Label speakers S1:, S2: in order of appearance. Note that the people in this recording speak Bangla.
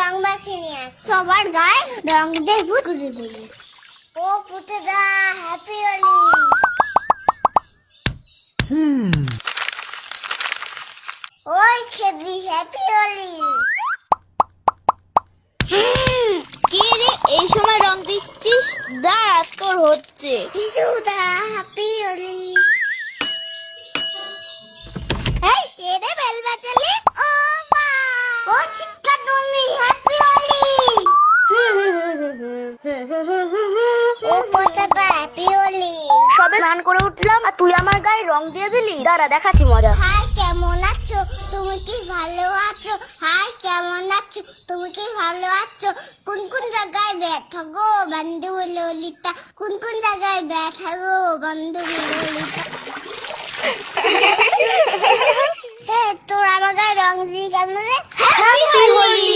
S1: রং মাখিয়ে নিয়ে আসি, সবার গায়ে রং দিয়ে ভূত করে দিই। ও পুতেরা, হ্যাপি হোলি। ওই খেদি, হ্যাপি হোলি।
S2: কে রে এই সময় রং দিচ্ছিস? দাঁড়া, তোর হচ্ছে।
S1: বিশুদা, হ্যাপি হোলি। এই কে রে বেল বাজালে? ও মা, ও চিৎকার তুমি, হ্যাপি হোলি। ও পুতেরা, হ্যাপি হোলি।
S2: সবে স্নান করে উঠলাম আর তুই আমার গায়ে রং দিয়ে দিলি। দাঁড়া, দেখাচ্ছি মজা।
S1: হাই, কেমন আছো? তুমি কি ভালো আছো? হাই, কেমন আছো? তুমি কি ভালো আছো? কোন কোন জায়গায় ব্যথা গো বান্ধবী ললিতা? কোন কোন জায়গায় ব্যথা গো বান্ধবী ললিতা? তোর আমার গায়ে রং দিয়ে কেন রে?
S2: হ্যাপি হোলি।